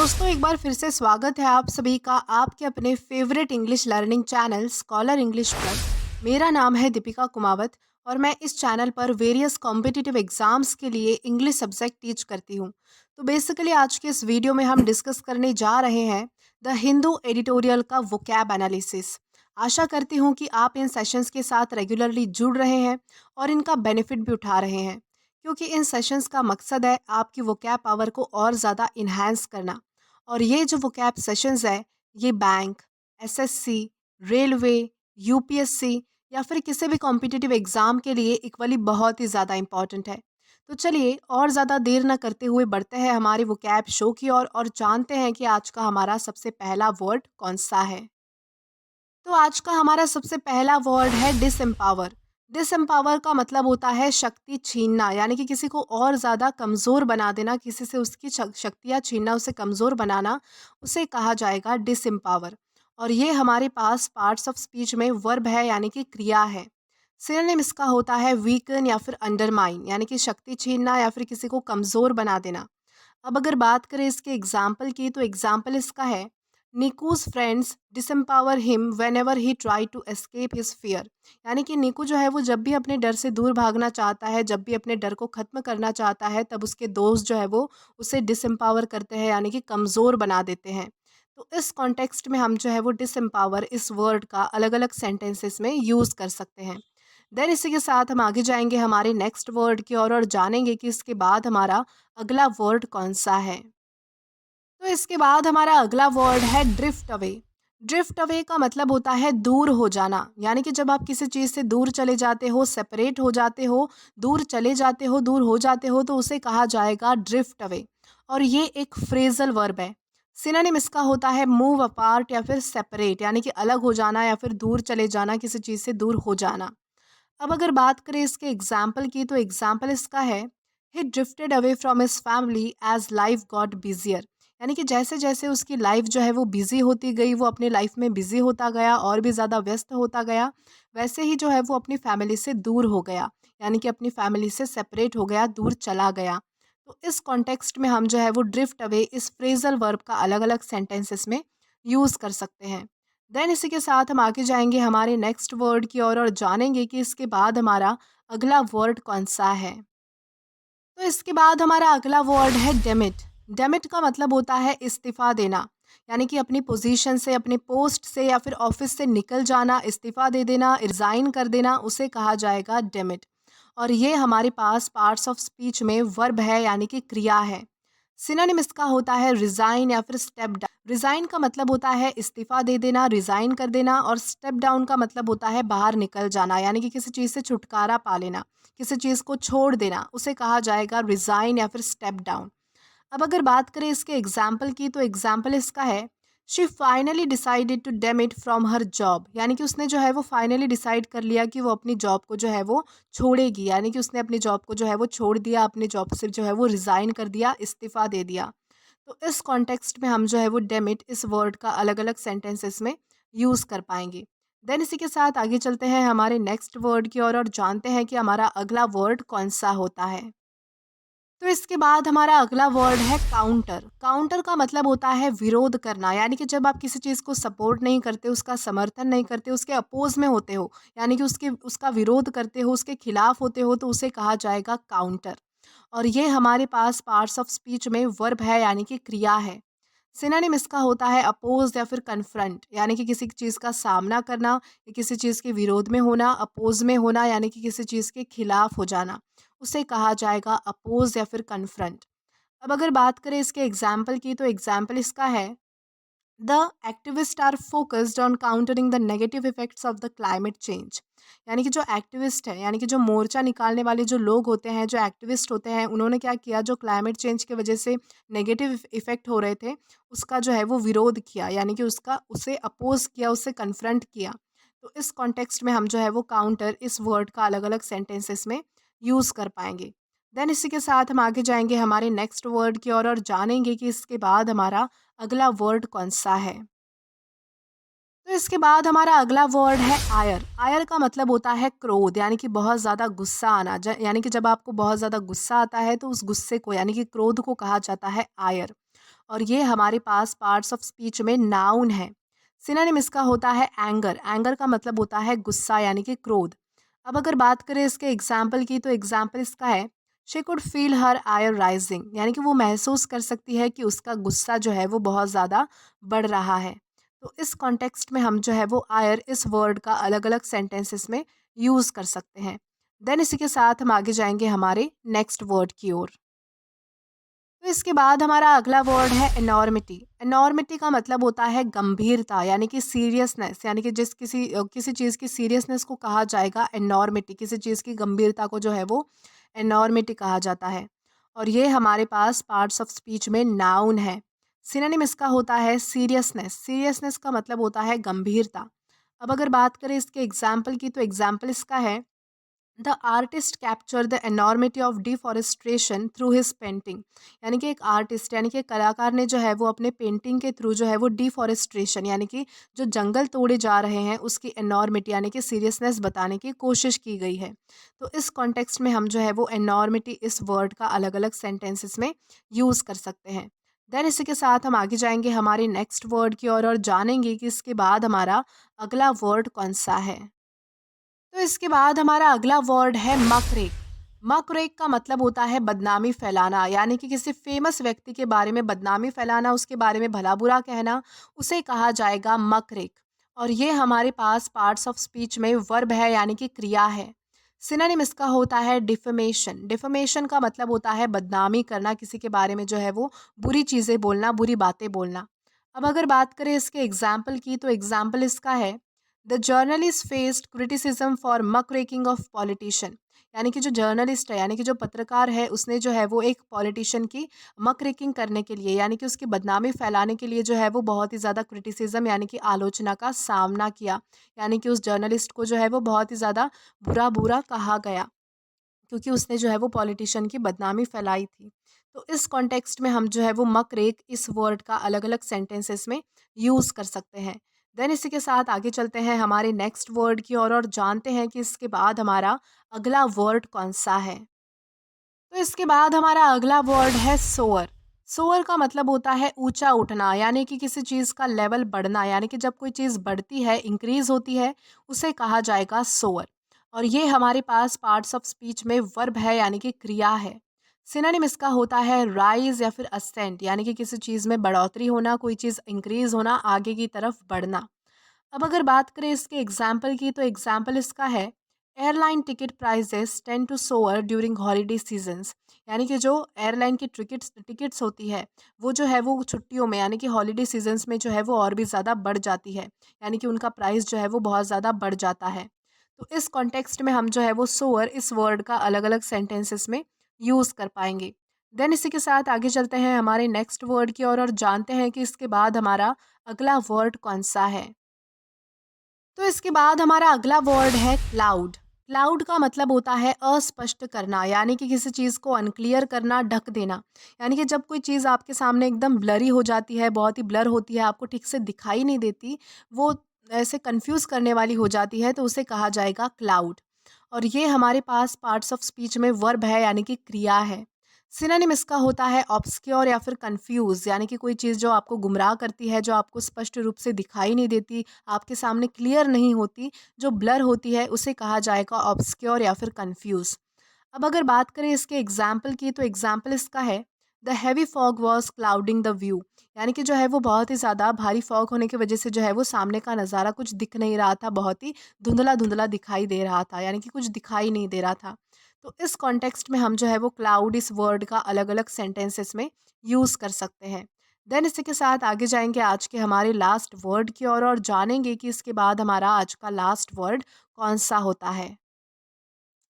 दोस्तों, एक बार फिर से स्वागत है आप सभी का आपके अपने favourite English learning channel scholar English पर। मेरा नाम है दीपिका कुमावत और मैं इस चैनल पर वेरियस कॉम्पिटिटिव एग्जाम्स के लिए इंग्लिश सब्जेक्ट टीच करती हूँ। तो बेसिकली आज के इस वीडियो में हम डिस्कस करने जा रहे हैं द हिंदू एडिटोरियल का वोकैब एनालिसिस। आशा करती हूँ कि आप इन सेशंस के साथ रेगुलरली जुड़ रहे हैं और इनका बेनिफिट भी उठा रहे हैं, क्योंकि इन सेशंस का मकसद है आपकी वोकैब पावर को और ज़्यादा इन्हांस करना। और ये जो वोकैब सेशंस है, ये बैंक, एसएससी, रेलवे, यूपीएससी या फिर किसी भी कॉम्पिटिटिव एग्ज़ाम के लिए इक्वली बहुत ही ज़्यादा इम्पॉर्टेंट है। तो चलिए और ज़्यादा देर न करते हुए बढ़ते हैं हमारी वोकैब शो की ओर और जानते हैं कि आज का हमारा सबसे पहला वर्ड कौन सा है। तो आज का हमारा सबसे पहला वर्ड है डिसएम्पावर। डिसएम्पावर का मतलब होता है शक्ति छीनना, यानी कि किसी को और ज़्यादा कमज़ोर बना देना, किसी से उसकी शक्तियाँ छीनना, उसे कमज़ोर बनाना, उसे कहा जाएगा डिसएम्पावर। और ये हमारे पास पार्ट्स ऑफ स्पीच में वर्ब है, यानी कि क्रिया है। सिनोनिम इसका होता है वीकन या फिर अंडरमाइन, यानी कि शक्ति छीनना या फिर किसी को कमज़ोर बना देना। अब अगर बात करें इसके एग्जाम्पल की, तो एग्जाम्पल इसका है Nikoo's friends disempower him whenever he try to escape his fear. यानी कि निकू जो है वो जब भी अपने डर से दूर भागना चाहता है, जब भी अपने डर को ख़त्म करना चाहता है, तब उसके दोस्त जो है वो उसे डिसम्पावर करते हैं, यानी कि कमज़ोर बना देते हैं। तो इस कॉन्टेक्स्ट में हम जो है वो डिसम्पावर इस वर्ड का अलग अलग सेंटेंसेस में यूज़ कर सकते हैं। देन इसी के साथ हम आगे जाएंगे हमारे नेक्स्ट वर्ड की ओर और जानेंगे कि इसके बाद हमारा अगला वर्ड कौन सा है। तो इसके बाद हमारा अगला वर्ड है ड्रिफ्ट अवे। ड्रिफ्ट अवे का मतलब होता है दूर हो जाना, यानी कि जब आप किसी चीज़ से दूर चले जाते हो, सेपरेट हो जाते हो, दूर चले जाते हो, दूर हो जाते हो, तो उसे कहा जाएगा ड्रिफ्ट अवे। और ये एक फ्रेजल वर्ब है। सिनोनिम इसका होता है मूव अपार्ट या फिर सेपरेट, यानी कि अलग हो जाना या फिर दूर चले जाना, किसी चीज़ से दूर हो जाना। अब अगर बात करें इसके एग्जाम्पल की, तो एग्जाम्पल इसका है he drifted away from his family as life got busier. यानी कि जैसे जैसे उसकी लाइफ जो है वो बिजी होती गई, वो अपनी लाइफ में बिजी होता गया और भी ज़्यादा व्यस्त होता गया, वैसे ही जो है वो अपनी फैमिली से दूर हो गया, यानी कि अपनी फैमिली से सेपरेट हो गया, दूर चला गया। तो इस कॉन्टेक्स्ट में हम जो है वो ड्रिफ्ट अवे इस फ्रेजल वर्ब का अलग अलग सेंटेंसेस में यूज़ कर सकते हैं। देन इसी के साथ हम आगे जाएंगे हमारे नेक्स्ट वर्ड की ओर और जानेंगे कि इसके बाद हमारा अगला वर्ड कौन सा है। तो इसके बाद हमारा अगला वर्ड है डेमिट। डेमिट का मतलब होता है इस्तीफ़ा देना, यानी कि अपनी पोजीशन से, अपने पोस्ट से या फिर ऑफिस से निकल जाना, इस्तीफ़ा दे देना, रिज़ाइन कर देना, उसे कहा जाएगा डेमिट। और ये हमारे पास पार्ट्स ऑफ स्पीच में वर्ब है, यानी कि क्रिया है। सिनोनिम इसका होता है रिज़ाइन या फिर स्टेप डाउन। रिज़ाइन का मतलब होता है इस्तीफ़ा दे देना, रिज़ाइन कर देना, और स्टेप डाउन का मतलब होता है बाहर निकल जाना, यानी कि किसी चीज़ से छुटकारा पा लेना, किसी चीज़ को छोड़ देना, उसे कहा जाएगा रिज़ाइन या फिर स्टेप डाउन। अब अगर बात करें इसके एग्जाम्पल की, तो एग्जाम्पल इसका है she finally decided to demit from her job. यानी कि उसने जो है वो फाइनली डिसाइड कर लिया कि वो अपनी जॉब को जो है वो छोड़ेगी, यानी कि उसने अपनी जॉब को जो है वो छोड़ दिया, अपनी जॉब से जो है वो रिज़ाइन कर दिया, इस्तीफ़ा दे दिया। तो इस कॉन्टेक्स्ट में हम जो है वो डेमिट इस वर्ड का अलग अलग सेंटेंसेस में यूज़ कर पाएंगे। देन इसी के साथ आगे चलते हैं हमारे नेक्स्ट वर्ड की ओर और जानते हैं कि हमारा अगला वर्ड कौन सा होता है। तो इसके बाद हमारा अगला वर्ड है काउंटर। काउंटर का मतलब होता है विरोध करना, यानी कि जब आप किसी चीज़ को सपोर्ट नहीं करते, उसका समर्थन नहीं करते, उसके अपोज में होते हो, यानी कि उसका विरोध करते हो, उसके खिलाफ होते हो, तो उसे कहा जाएगा काउंटर। और ये हमारे पास पार्ट्स ऑफ स्पीच में वर्ब है, यानी कि क्रिया है। सिनोनिम इसका होता है अपोज या फिर कन्फ्रंट, यानी कि किसी चीज़ का सामना करना या किसी चीज़ के विरोध में होना, अपोज में होना यानी कि किसी चीज़ के खिलाफ हो जाना, उसे कहा जाएगा अपोज या फिर कन्फ्रंट। अब अगर बात करें इसके एग्जाम्पल की, तो एग्जाम्पल इसका है the activist are focused on countering the negative effects of the climate change. यानी कि जो एक्टिविस्ट है, यानी कि जो मोर्चा निकालने वाले जो लोग होते हैं, जो एक्टिविस्ट होते हैं, उन्होंने क्या किया, जो क्लाइमेट चेंज की वजह से नेगेटिव इफेक्ट हो रहे थे, उसका जो है वो विरोध किया, यानी कि उसे अपोज किया, उसे कन्फ्रंट किया। तो इस कॉन्टेक्स्ट में हम जो है वो काउंटर इस वर्ड का अलग अलग सेंटेंसेस में यूज़ कर पाएंगे। देन इसी के साथ हम आगे जाएंगे हमारे नेक्स्ट वर्ड की ओर और जानेंगे कि इसके बाद हमारा अगला वर्ड कौन सा है। तो इसके बाद हमारा अगला वर्ड है आयर। आयर का मतलब होता है क्रोध, यानी कि बहुत ज़्यादा गुस्सा आना। यानी कि जब आपको बहुत ज़्यादा गुस्सा आता है, तो उस गुस्से को, यानी कि क्रोध को कहा जाता है आयर। और ये हमारे पास पार्ट्स ऑफ स्पीच में नाउन है। सिनोनिम इसका होता है एंगर। एंगर का मतलब होता है गुस्सा यानी कि क्रोध। अब अगर बात करें इसके एग्जाम्पल की तो एग्जाम्पल इसका है she could feel her ire rising, यानी कि वो महसूस कर सकती है कि उसका गुस्सा जो है वो बहुत ज़्यादा बढ़ रहा है। तो इस कॉन्टेक्स्ट में हम जो है वो आयर इस वर्ड का अलग अलग सेंटेंसेस में यूज़ कर सकते हैं। देन इसी के साथ हम आगे जाएंगे हमारे नेक्स्ट वर्ड की ओर। तो इसके बाद हमारा अगला वर्ड है एनॉर्मिटी। एनॉर्मिटी का मतलब होता है गंभीरता यानी कि सीरियसनेस, यानी कि किसी चीज़ की सीरियसनेस को कहा जाएगा एनॉर्मिटी। किसी चीज़ की गंभीरता को जो है वो एनॉर्मिटी कहा जाता है। और ये हमारे पास पार्ट्स ऑफ स्पीच में नाउन है। सिनोनिम इसका होता है सीरियसनेस। सीरियसनेस का मतलब होता है गंभीरता। अब अगर बात करें इसके एग्जाम्पल की तो एग्जाम्पल इसका है the artist capture the enormity of deforestation through his painting. यानी कि एक आर्टिस्ट यानी कि एक कलाकार ने जो है वो अपने पेंटिंग के थ्रू जो है वो डिफॉरेस्ट्रेशन यानी कि जो जंगल तोड़े जा रहे हैं उसकी एनॉर्मिटी यानी कि सीरियसनेस बताने की कोशिश की गई है। तो इस कॉन्टेक्स्ट में हम जो है वो एनॉर्मिटी इस वर्ड का अलग अलग सेंटेंसेस में यूज़ कर सकते हैं। देन इसी के साथ हम आगे जाएंगे हमारे नेक्स्ट वर्ड की ओर और जानेंगे कि इसके बाद हमारा अगला वर्ड कौन सा है। तो इसके बाद हमारा अगला वर्ड है मकरेक। मकरेक का मतलब होता है बदनामी फैलाना, यानी कि किसी फेमस व्यक्ति के बारे में बदनामी फैलाना, उसके बारे में भला बुरा कहना, उसे कहा जाएगा मकरेक। और ये हमारे पास पार्ट्स ऑफ स्पीच में वर्ब है यानी कि क्रिया है। सिनोनिम इसका होता है डिफेमेशन। डिफेमेशन का मतलब होता है बदनामी करना, किसी के बारे में जो है वो बुरी चीज़ें बोलना, बुरी बातें बोलना। अब अगर बात करें इसके एग्जाम्पल की तो एग्जाम्पल इसका है the journalist faced criticism for मक रेकिंग ऑफ पॉलिटिशियन। यानी कि जो जर्नलिस्ट है यानी कि जो पत्रकार है उसने जो है वो एक पॉलिटिशियन की मक रेकिंग करने के लिए यानी कि उसकी बदनामी फैलाने के लिए जो है वो बहुत ही ज़्यादा क्रिटिसिज्म यानी कि आलोचना का सामना किया। यानी कि उस जर्नलिस्ट को जो है वो बहुत ही ज़्यादा बुरा बुरा कहा गया क्योंकि उसने जो है वो पॉलिटिशियन की बदनामी फैलाई थी। तो इस कॉन्टेक्स्ट में हम जो है वो मकरेक इस वर्ड का अलग अलग सेंटेंसेस में यूज़ कर सकते हैं। देन इसी के साथ आगे चलते हैं हमारे नेक्स्ट वर्ड की ओर और जानते हैं कि इसके बाद हमारा अगला वर्ड कौन सा है। तो इसके बाद हमारा अगला वर्ड है सोअर। सोअर का मतलब होता है ऊंचा उठना, यानी कि किसी चीज़ का लेवल बढ़ना, यानी कि जब कोई चीज़ बढ़ती है, इंक्रीज होती है, उसे कहा जाएगा सोअर। और ये हमारे पास पार्ट्स ऑफ स्पीच में वर्ब है यानी कि क्रिया है। सिनोनिम इसका होता है राइज या फिर असेंट, यानी कि किसी चीज़ में बढ़ोतरी होना, कोई चीज़ इंक्रीज होना, आगे की तरफ बढ़ना। अब अगर बात करें इसके एग्जाम्पल की तो एग्जाम्पल इसका है airline ticket prices tend to soar during holiday seasons. यानी कि जो एयरलाइन की टिकट्स होती है वो जो है वो छुट्टियों में यानी कि हॉलीडे सीजन्स में जो है वो और भी ज़्यादा बढ़ जाती है, यानी कि उनका प्राइस जो है वो बहुत ज़्यादा बढ़ जाता है। तो इस कॉन्टेक्स्ट में हम जो है वो सोअर इस वर्ड का अलग अलग सेंटेंसेस में यूज़ कर पाएंगे। देन इसी के साथ आगे चलते हैं हमारे नेक्स्ट वर्ड की ओर और जानते हैं कि इसके बाद हमारा अगला वर्ड कौन सा है। तो इसके बाद हमारा अगला वर्ड है क्लाउड। क्लाउड का मतलब होता है अस्पष्ट करना, यानी कि किसी चीज़ को अनक्लियर करना, ढक देना। यानी कि जब कोई चीज़ आपके सामने एकदम ब्लरी हो जाती है, बहुत ही ब्लर होती है, आपको ठीक से दिखाई नहीं देती, वो ऐसे कंफ्यूज करने वाली हो जाती है, तो उसे कहा जाएगा क्लाउड। और ये हमारे पास पार्ट्स ऑफ स्पीच में वर्ब है यानी कि क्रिया है। सिनोनिम इसका होता है ऑब्सक्योर या फिर कंफ्यूज, यानी कि कोई चीज़ जो आपको गुमराह करती है, जो आपको स्पष्ट रूप से दिखाई नहीं देती, आपके सामने क्लियर नहीं होती, जो ब्लर होती है, उसे कहा जाएगा ऑब्सक्योर या फिर कंफ्यूज। अब अगर बात करें इसके एग्जाम्पल की तो एग्जाम्पल इसका है the heavy fog was clouding the view. यानी कि जो है वो बहुत ही ज़्यादा भारी फॉग होने की वजह से जो है वो सामने का नज़ारा कुछ दिख नहीं रहा था, बहुत ही धुंधला धुंधला दिखाई दे रहा था, यानी कि कुछ दिखाई नहीं दे रहा था। तो इस कॉन्टेक्स्ट में हम जो है वो क्लाउड इस वर्ड का अलग अलग सेंटेंसेस में यूज़ कर सकते हैं। देन इसी के साथ आगे जाएंगे आज के हमारे लास्ट वर्ड की ओर और जानेंगे कि इसके बाद हमारा आज का लास्ट वर्ड कौन सा होता है।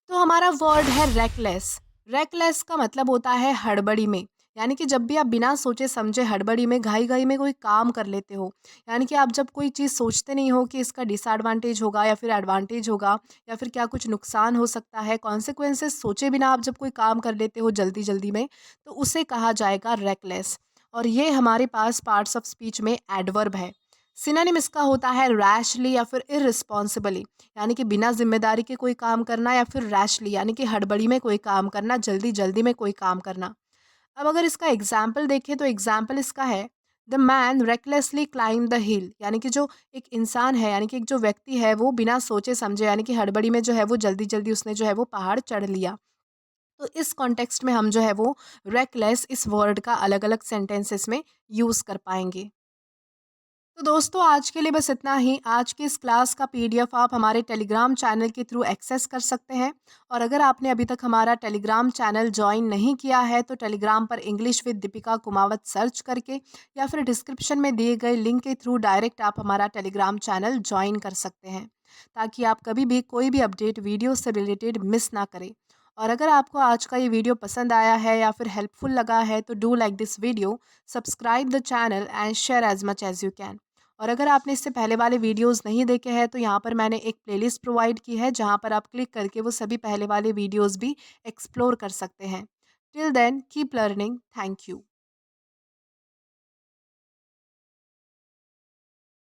तो हमारा वर्ड है रेकलेस। रेकलेस का मतलब होता है हड़बड़ी में, यानी कि जब भी आप बिना सोचे समझे हड़बड़ी में घाई घाई में कोई काम कर लेते हो, यानी कि आप जब कोई चीज़ सोचते नहीं हो कि इसका डिसएडवांटेज होगा या फिर एडवांटेज होगा या फिर क्या कुछ नुकसान हो सकता है, कॉन्सिक्वेंसेस सोचे बिना आप जब कोई काम कर लेते हो जल्दी जल्दी में, तो उसे कहा जाएगा रेकलेस। और ये हमारे पास पार्ट्स ऑफ स्पीच में एडवर्ब है। सिनोनिम इसका होता है रैशली या फिर इररिस्पॉन्सिबली, यानी कि बिना जिम्मेदारी के कोई काम करना, या फिर रैशली यानी कि हड़बड़ी में कोई काम करना, जल्दी जल्दी में कोई काम करना। अब अगर इसका एग्जाम्पल देखें तो एग्जाम्पल इसका है, the man recklessly climb the हिल, यानी कि जो एक इंसान है, यानी कि एक जो व्यक्ति है वो बिना सोचे समझे, यानी कि हड़बड़ी में जो है वो जल्दी जल्दी उसने जो है वो पहाड़ चढ़ लिया। तो इस कॉन्टेक्स्ट में हम जो है वो रेकलेस इस वर्ड का अलग अलग सेंटेंसेस में यूज़ कर पाएंगे। तो दोस्तों आज के लिए बस इतना ही। आज की इस क्लास का पीडीएफ आप हमारे टेलीग्राम चैनल के थ्रू एक्सेस कर सकते हैं। और अगर आपने अभी तक हमारा टेलीग्राम चैनल ज्वाइन नहीं किया है तो टेलीग्राम पर English with Deepika Kumawat search करके या फिर डिस्क्रिप्शन में दिए गए लिंक के थ्रू डायरेक्ट आप हमारा टेलीग्राम चैनल ज्वाइन कर सकते हैं, ताकि आप कभी भी कोई भी अपडेट वीडियो से रिलेटेड मिस ना करें। और अगर आपको आज का ये वीडियो पसंद आया है या फिर हेल्पफुल लगा है तो do like this video, subscribe the channel and share as much as you can. और अगर आपने इससे पहले वाले वीडियोस नहीं देखे हैं तो यहाँ पर मैंने एक प्लेलिस्ट प्रोवाइड की है, जहाँ पर आप क्लिक करके वो सभी पहले वाले वीडियोस भी एक्सप्लोर कर सकते हैं। Till then keep learning. Thank you.